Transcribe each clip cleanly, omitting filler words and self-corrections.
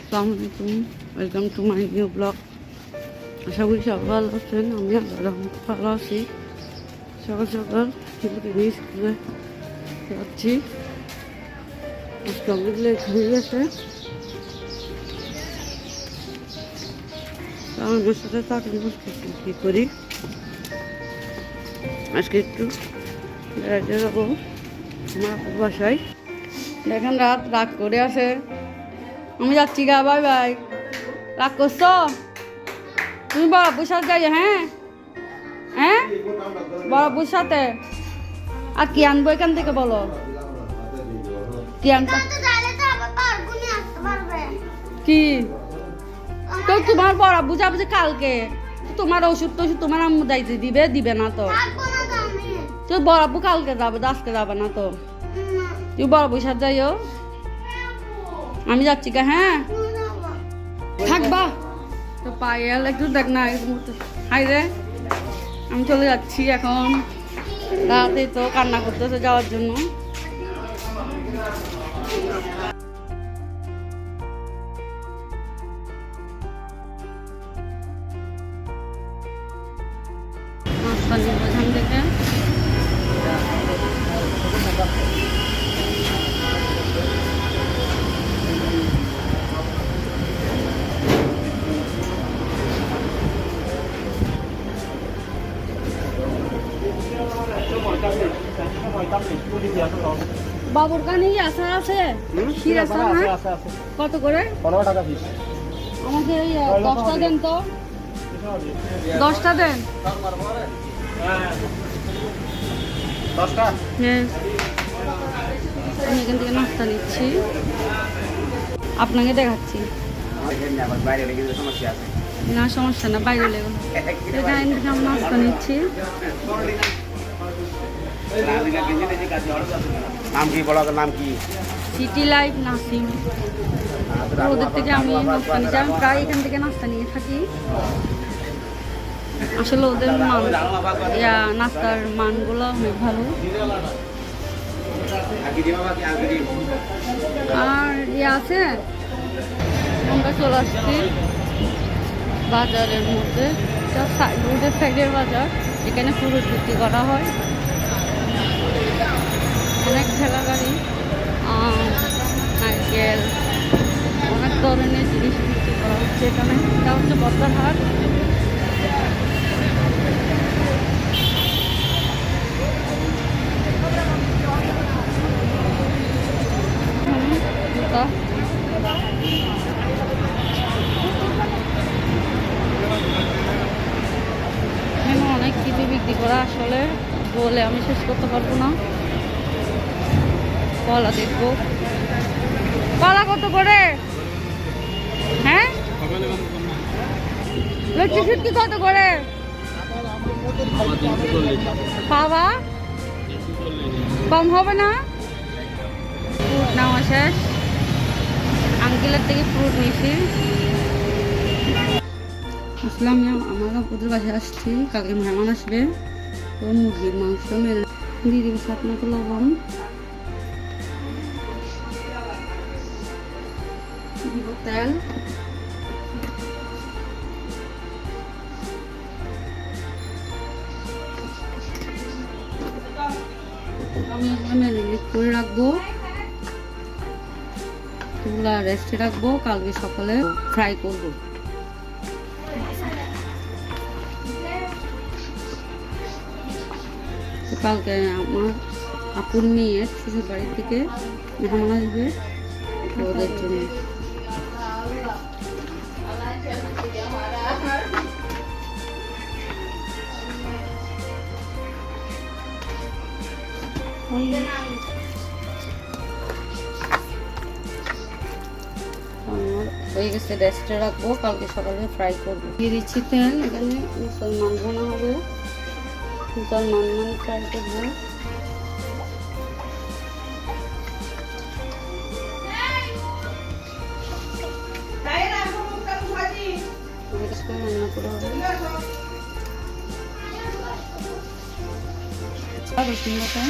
আসসালামু আলাইকুম, welcome to my new blog. আশা করি সব ভালো আছেন। আমি আল্লাহর ভালো আছি। সকাল সকাল নিয়ে স্কুলে যাচ্ছি। আজকে অনেক লেট হয়ে গেছে। আমার সাথে চাকরি করতেছি, কী করি আজকে একটু বেড়াতে যাবো আমার আপুর বাসায়। দেখেন রাগ করে আসে। আমি যাচ্ছি গা, বাই বাই। রাগ করছো তুমি? বড় আপুর সাথে যাই। হ্যাঁ হ্যাঁ, বড় আপুর সাথে। আর কি আনবো এখান থেকে বলো? কি আনতে? কি তো তোমার বড় আব্বু যাবে যে কালকে। তোমার ওষুধ টষুধ তোমার আম্মু দাইতে দিবে না তো? তো বড় আব্বু কালকে যাবে, আজকে যাবে না তো? তুই বড় আব্বুর সাথে যাইও। আমি যাচ্ছি গা। হ্যাঁ থাকবা তো পায়েল একটু দেখ না। হাই রে, আমি চলে যাচ্ছি এখন। রাতে তো কান্না করতেছে যাওয়ার জন্য। এখান থেকে বাবুর কানে কি আচার আছে? ক্ষীর আচার না? কত করে? 15 টাকা পিস। আমাকে 10টা দেন তো। 10টা দেন। 10টা? হ্যাঁ। আমি এখান থেকে নাস্তা নিচ্ছি, আপনাকে দেখাচ্ছি। না সমস্যা না, বাইরে লেগে এখান থেকে আমি নাস্তা নিচ্ছি। নাম কি বলো? নাম কি? City life Nasim. ওদের থেকে আমি নাস্তা নিচ্ছি। আমি প্রায় এখান থেকে নাস্তা নিয়ে থাকি। আসলে ওদের নাস্তার মানগুলো অনেক ভালো। আর আছে, আমরা চলে আসছি বাজারের মধ্যে। রোডের সাইডের বাজার, এখানে পুরো বিক্রি করা হয়। অনেক ঠেলা গাড়ি, নারকেল, অনেক ধরনের জিনিস বিক্রি করা হচ্ছে এখানে। এটা হচ্ছে বর্দার হাট। এখানে অনেক কিছু বিক্রি করা, আসলে বলে আমি শেষ করতে পারবো না। কলা দেখবো। কলা কত করে? হ্যাঁ, লক্ষ্মী সুটকি কত করে? বাবা কম হবে না? ফ্রুট নেওয়া শেষ। আঙ্কেলের থেকে ফ্রুট নিয়েছি। আসলাম, আমার আপুদের বাসায় আসছি। কালকে মেহমান আসবে, তো মুরগির মাংস দিয়ে দিব, সাত মতো লবণ দিব, তেল, আমি ম্যারিনেট করে রাখবো। এগুলা রেস্টে রাখবো, কালকে সকালে ফ্রাই করবো। কালকে আমার আপুর মেয়ের শ্বশুর বাড়ির থেকে মেহমান আসবে, ওদের জন্য। হয়ে গেছে, রেস্টে রাখবো, কালকে সকালে ফ্রাই করবো। দিয়ে দিচ্ছি তেল। এখানে মুসলমান বোনা হবে, মুসলমান ফ্রাই করবো। রান্না করে হবে রসুন বাটা,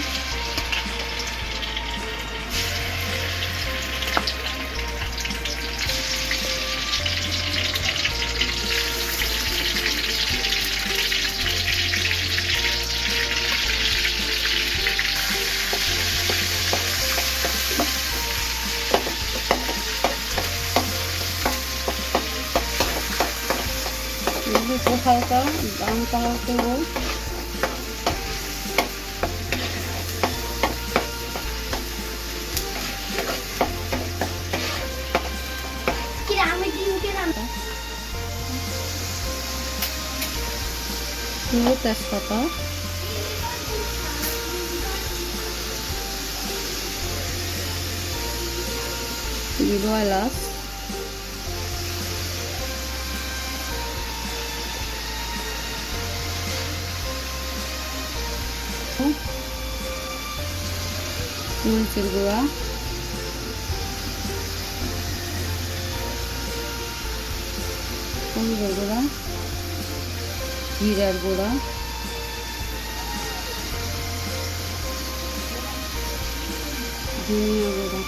অল্প হালকা ব্রাউন কালার করবো। তেজপাতা, দিব এলাচ, মরিচের গুঁড়া, হলুদের গুঁড়া, জিরার গুঁড়া, ধনিয়া গুঁড়া,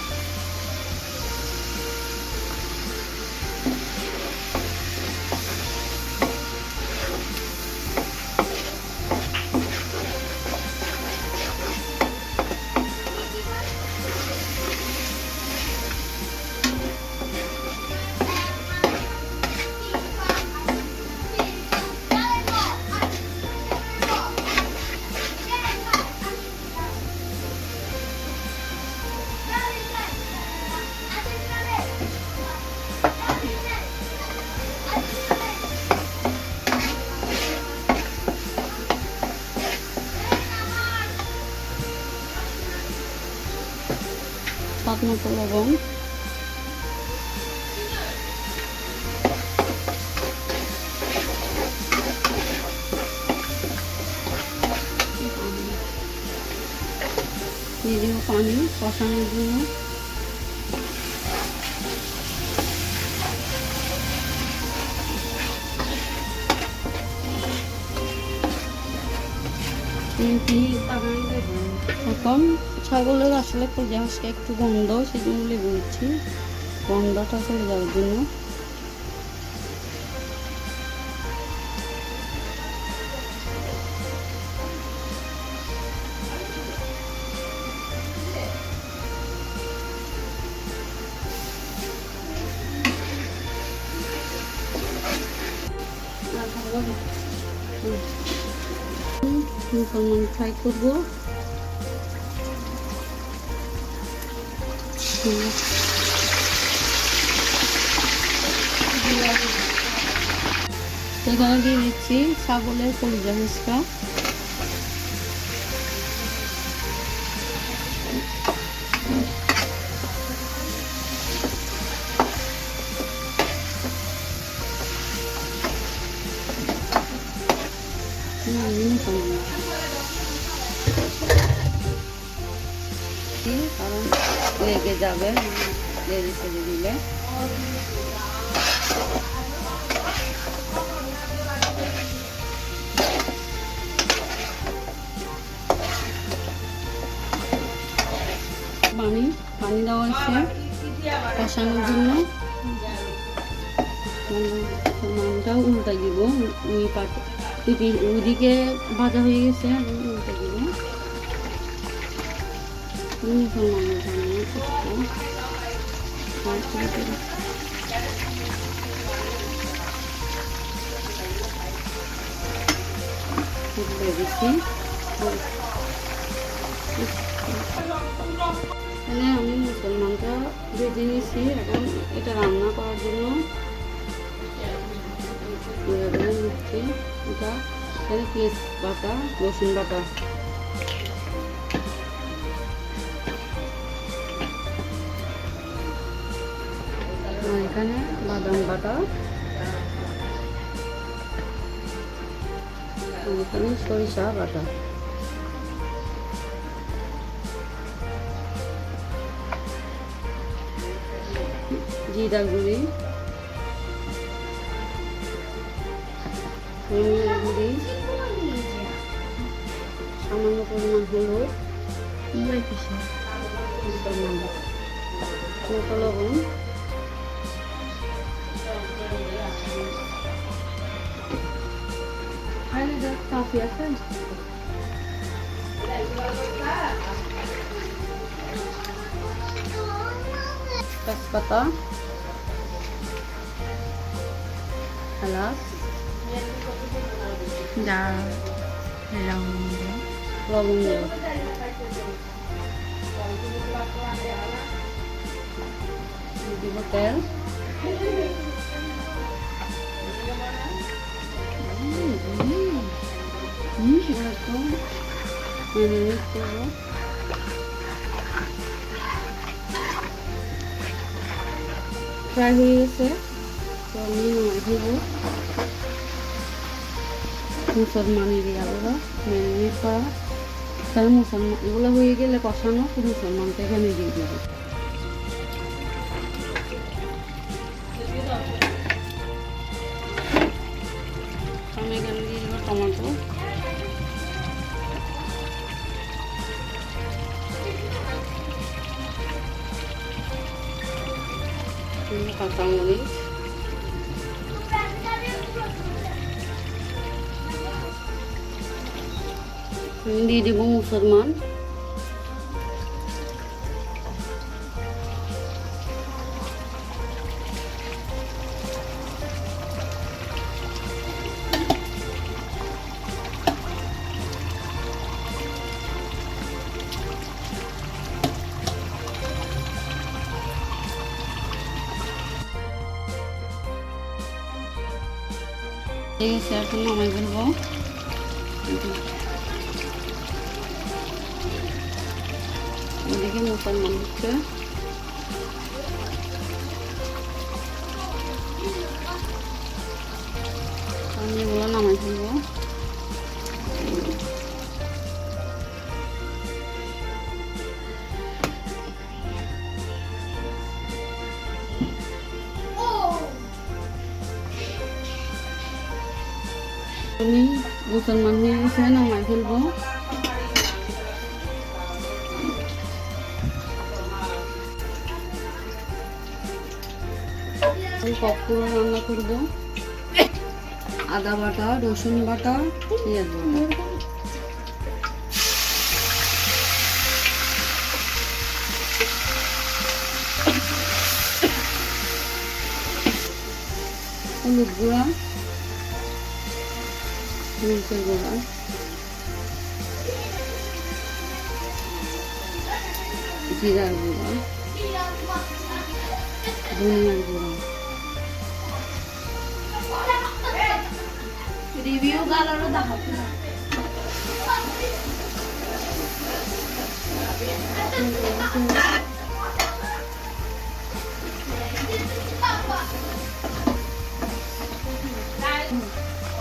স্বাদ মতো লবণ, দিয়ে দিব পানি কষানোর জন্য। এখন ছাগলের আসলে জাহাজটা একটু গন্ধ, সেই জন্য লেবু দিচ্ছি গন্ধটা চলে যাওয়ার জন্য। মুসলমান ফ্রাই করবো। এখানে দিয়ে দিচ্ছি ছাগলের কলিজা মুচকা, কারণ লেগে যাবে লেগে ছেড়ে দিলে। পানি দেওয়া হয়েছে কষানোর জন্য। মানটাও উল্টাই দিব, ওইদিকে ভাজা হয়ে গেছে, উল্টে দিব। এখানে আমি মুসলমানটা ভেজে নিয়েছি। এখন এটা রান্না করার জন্য নিচ্ছি। এটা এখানে পেঁয়াজ বাটা, রসুন বাটা, এখানে বাদাম বাটা, এখানে সরিষা বাটা, জিরা গুঁড়ি, ধনিয়া গুঁড়ি, সামান্য পরিমাণ হলুদ, মতো লবণ, তেজপাতা, এলাচ, যা লবঙ্গ দিব তেল ফ্রাই হয়ে গেছে তো আমি দিব মুসলমান এরিয়াগুলো ম্যারিনেট করা তাহলে মুসলমান এগুলো হয়ে গেলে কষানো তো মুসলমানটা এখানে দিয়ে দেবো আমি এখানে দিয়ে দেবো টমেটো কাঁচামরিচ দিয়ে দেবো মুসলমান ঠিক আছে এখন নামাই ফেলবো এদিকে মুসলমান হচ্ছে আমি এগুলো নামাই ফেলবো আমি মুসলমান হয়ে গেছে নামাই ফেলবো পকোড়া রান্না করবো আদা বাটা রসুন বাটা পেঁয়াজ বাটা হলুদ গুঁড়া মরিচের গুঁড়া জিরার গুঁড়া ধনিয়ার গুঁড়া রিভিউ গালারও দেখাচ্ছি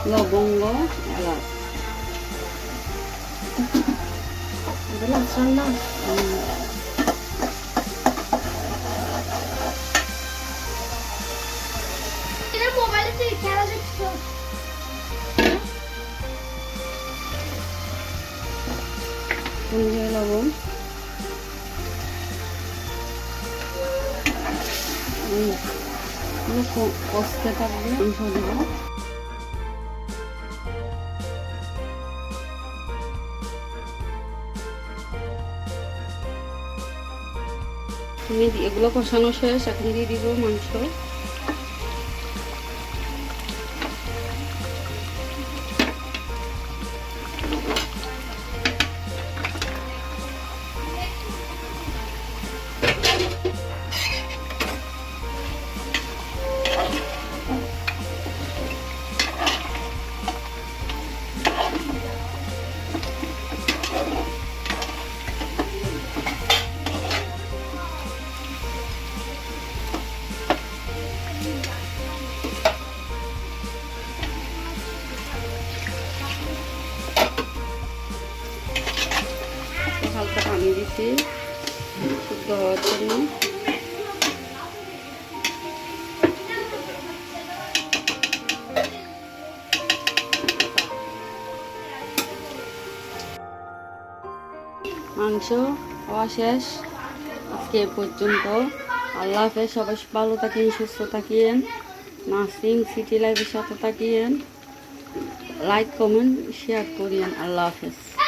লবঙ্গ এলাচ রান্না মোবাইলে তুই খেলা দেখছো লবণ কষতে থাকবে মাংস দেবো এগুলো কষানো শেষ এখন দিয়ে দিব মাংস হালকা পানি দিচ্ছি শুদ্ধ হওয়ার জন্য মাংস খাওয়া শেষ আজকে এ পর্যন্ত আল্লাহ হাফেজ সবাই ভালো থাকেন সুস্থ থাকিয়েন নার্সিং সিটি লাইফের সাথে থাকিয়েন লাইক কমেন্ট শেয়ার করিয়েন আল্লাহ হাফেজ